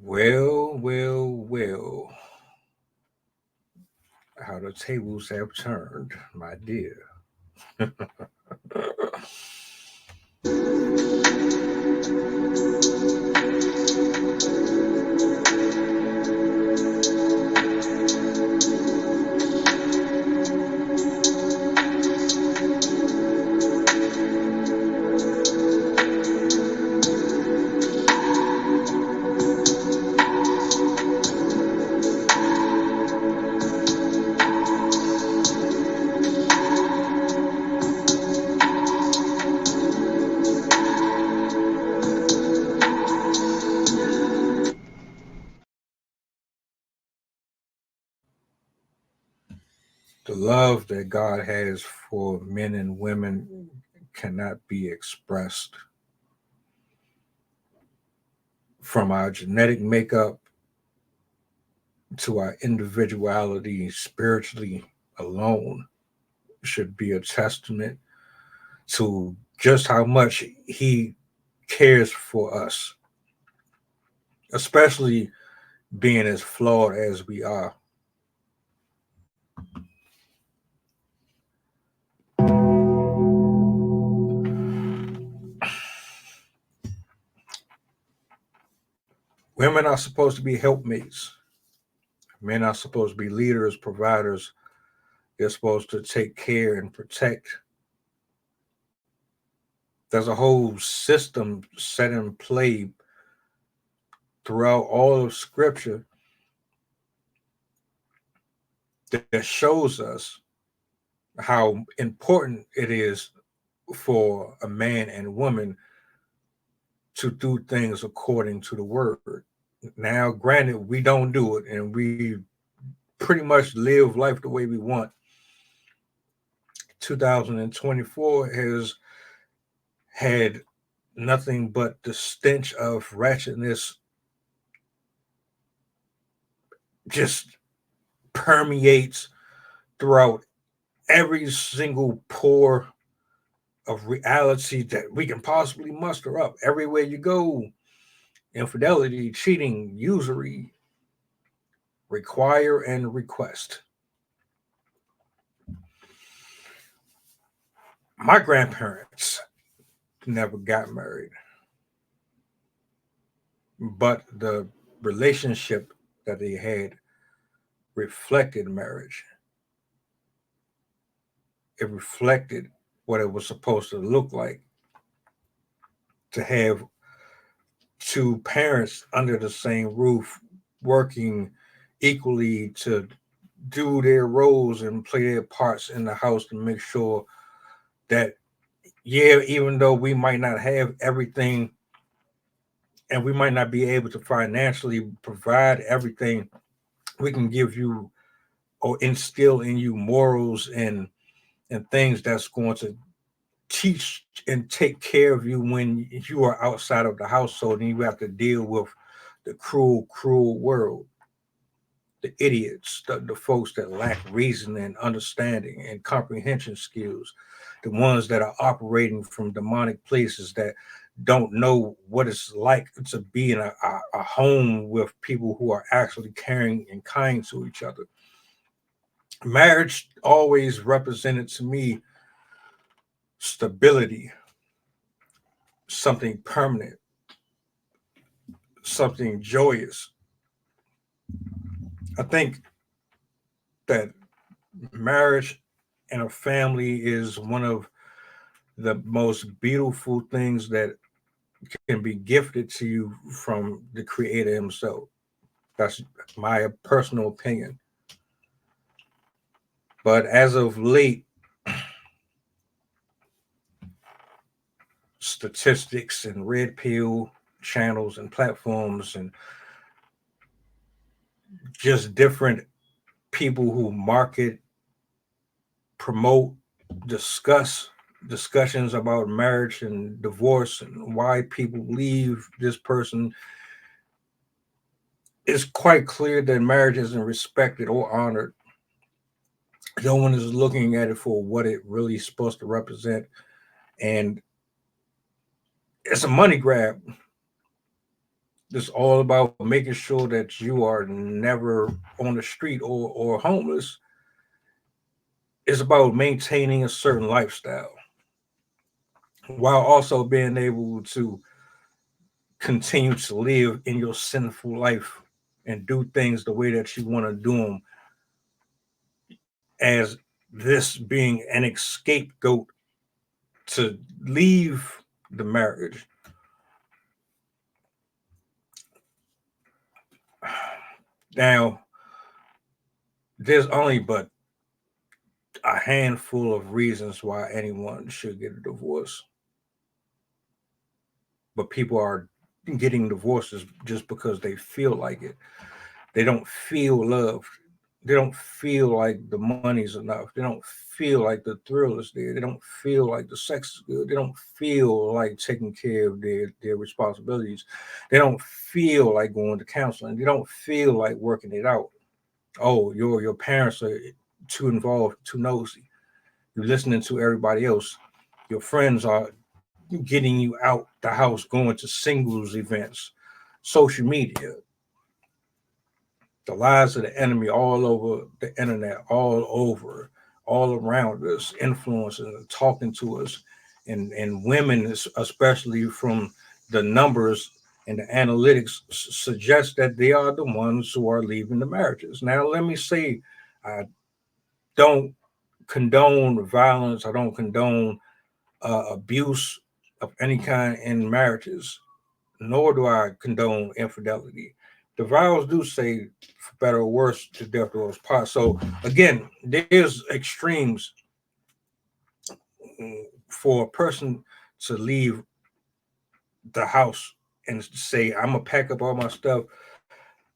Well, well, well. How the tables have turned, my dear. The love that God has for men and women cannot be expressed from our genetic makeup to our individuality spiritually alone should be a testament to just how much he cares for us, especially being as flawed as we are. Women are supposed to be helpmates. Men are supposed to be leaders, providers. They're supposed to take care and protect. There's a whole system set in play throughout all of Scripture that shows us how important it is for a man and woman to do things according to the word. Now, granted, we don't do it and we pretty much live life the way we want. 2024 has had nothing but the stench of ratchetness just permeates throughout every single pore of reality that we can possibly muster up. Everywhere you go, infidelity, cheating, usury, require and request. My grandparents never got married, but the relationship that they had reflected marriage. It reflected what it was supposed to look like to have two parents under the same roof working equally to do their roles and play their parts in the house to make sure that, yeah, even though we might not have everything and we might not be able to financially provide everything, we can give you or instill in you morals and things that's going to teach and take care of you when you are outside of the household and you have to deal with the cruel, cruel world, the idiots, the folks that lack reason and understanding and comprehension skills, the ones that are operating from demonic places that don't know what it's like to be in a home with people who are actually caring and kind to each other. Marriage always represented to me stability, something permanent, something joyous. I think that marriage and a family is one of the most beautiful things that can be gifted to you from the creator himself. That's my personal opinion. But as of late, statistics and red pill channels and platforms and just different people who market, promote, discuss discussions about marriage and divorce and why people leave this person, it's quite clear that marriage isn't respected or honored. No one is looking at it for what it really is supposed to represent. And it's a money grab. It's all about making sure that you are never on the street or homeless. It's about maintaining a certain lifestyle while also being able to continue to live in your sinful life and do things the way that you want to do them, as this being an scapegoat to leave the marriage. Now, there's only but a handful of reasons why anyone should get a divorce, but people are getting divorces just because they feel like it. They don't feel loved. They don't feel like the money's enough. They don't feel like the thrill is there. They don't feel like the sex is good. They don't feel like taking care of their responsibilities. They don't feel like going to counseling. They don't feel like working it out. Oh, your parents are too involved, too nosy. You're listening to everybody else. Your friends are getting you out the house, going to singles events, social media, the lies of the enemy all over the internet, all around us, influencing and talking to us, and women, especially from the numbers and the analytics, suggest that they are the ones who are leaving the marriages. Now, let me say, I don't condone violence. I don't condone abuse of any kind in marriages, nor do I condone infidelity. The vows do say, for better or worse, to death do us part. So again, there's extremes for a person to leave the house and say, "I'm gonna pack up all my stuff."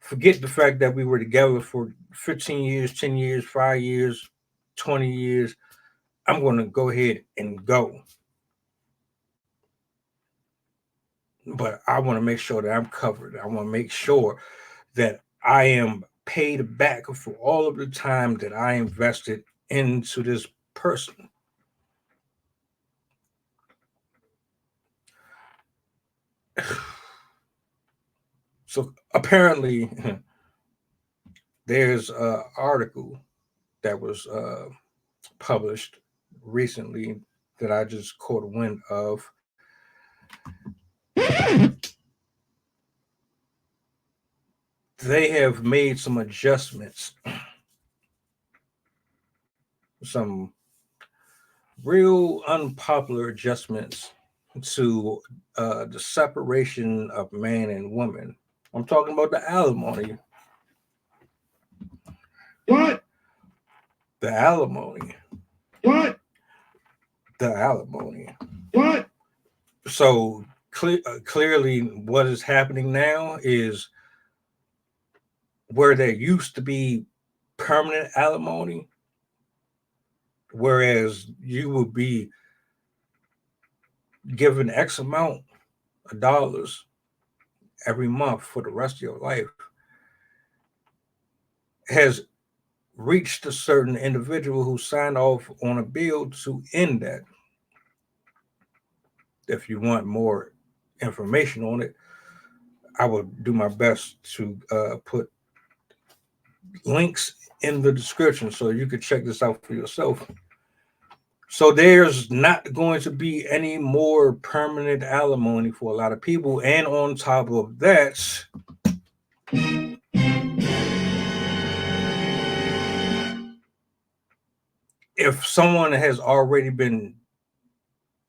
Forget the fact that we were together for 15 years, 10 years, 5 years, 20 years. I'm gonna go ahead and go, but I want to make sure that I'm covered. I want to make sure that I am paid back for all of the time that I invested into this person. So apparently, there's an article that was published recently that I just caught wind of. They have made some adjustments, some real unpopular adjustments to the separation of man and woman. I'm talking about the alimony. What? The alimony. What? The alimony. What? So clearly, what is happening now is where there used to be permanent alimony, whereas you would be given X amount of dollars every month for the rest of your life, has reached a certain individual who signed off on a bill to end that. If you want more information on it, I will do my best to put links in the description so you can check this out for yourself. So there's not going to be any more permanent alimony for a lot of people. And on top of that, if someone has already been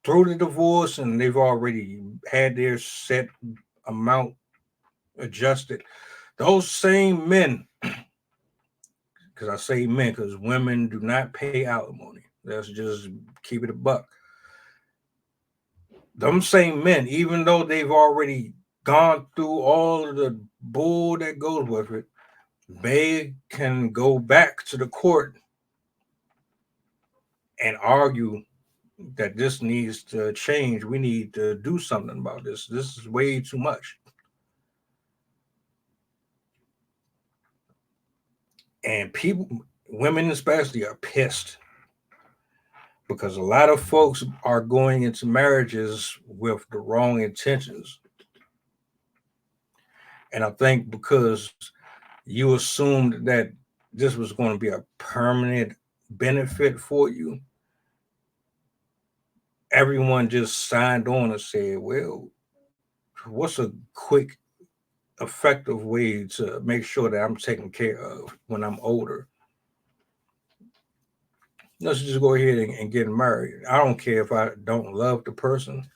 through the divorce and they've already had their set amount adjusted, those same men, because I say men, because women do not pay alimony. Let's just keep it a buck. Them same men, even though they've already gone through all of the bull that goes with it, they can go back to the court and argue that this needs to change. We need to do something about this. This is way too much. And people, women especially, are pissed because a lot of folks are going into marriages with the wrong intentions. And I think because you assumed that this was going to be a permanent benefit for you, everyone just signed on and said, well, what's a quick, effective way to make sure that I'm taken care of when I'm older? Let's just go ahead and get married. I don't care if I don't love the person,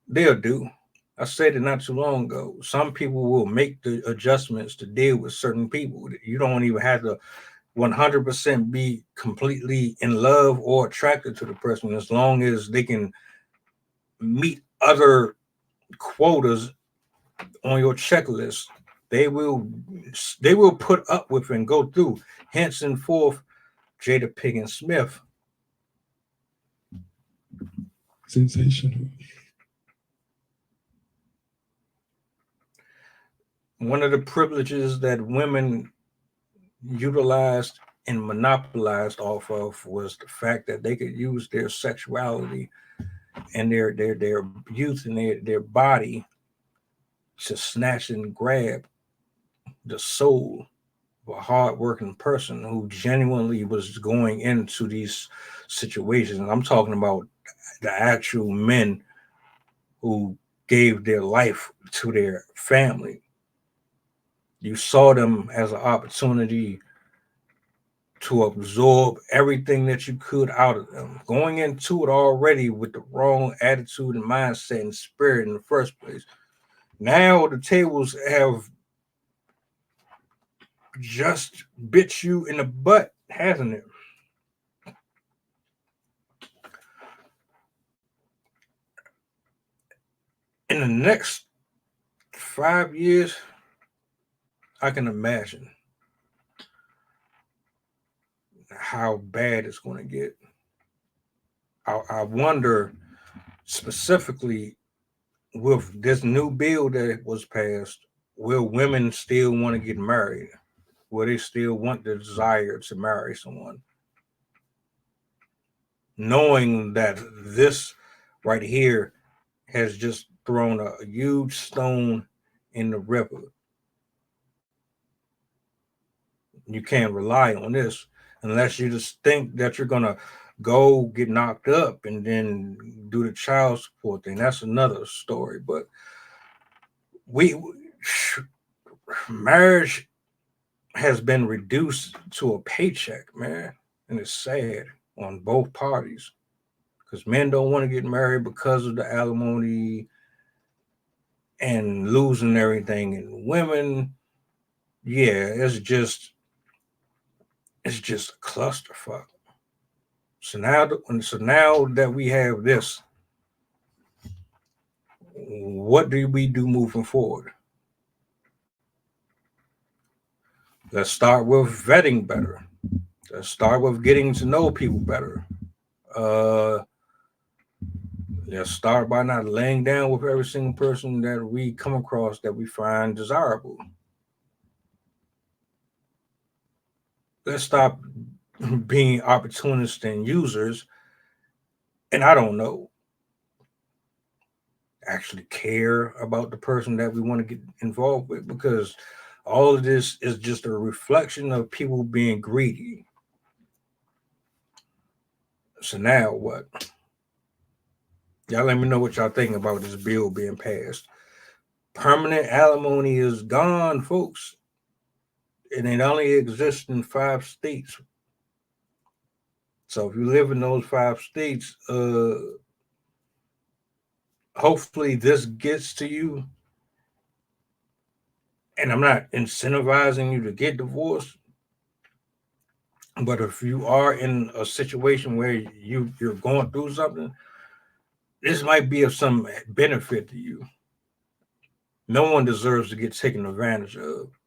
they'll do. I said it not too long ago. Some people will make the adjustments to deal with certain people. You don't even have to 100% be completely in love or attracted to the person as long as they can meet other quotas on your checklist. They will they will put up with and go through. Henceforth, Jada Pinkett Smith. Sensational. One of the privileges that women utilized and monopolized off of was the fact that they could use their sexuality and their youth and their body to snatch and grab the soul of a hardworking person who genuinely was going into these situations. And I'm talking about the actual men who gave their life to their family. You saw them as an opportunity to absorb everything that you could out of them, going into it already with the wrong attitude and mindset and spirit in the first place. Now the tables have just bit you in the butt, hasn't it? In the next 5 years, I can imagine how bad it's going to get. I wonder specifically with this new bill that was passed, will women still want to get married? Will they still want the desire to marry someone? Knowing that this right here has just thrown a huge stone in the river. You can't rely on this unless you just think that you're gonna go get knocked up and then do the child support thing. That's another story. But we marriage has been reduced to a paycheck, man, and it's sad on both parties because men don't want to get married because of the alimony and losing everything, and women, yeah, it's just a clusterfuck. So now that we have this, what do we do moving forward? Let's start with vetting better. Let's start with getting to know people better. Uh, let's start by not laying down with every single person that we come across that we find desirable. Let's stop being opportunists and users. And I don't know, actually care about the person that we want to get involved with because all of this is just a reflection of people being greedy. So now what? Y'all let me know what y'all think about this bill being passed. Permanent alimony is gone, folks. And it only exists in 5 states. So if you live in those 5 states, hopefully this gets to you. And I'm not incentivizing you to get divorced, but if you are in a situation where you're going through something, this might be of some benefit to you. No one deserves to get taken advantage of.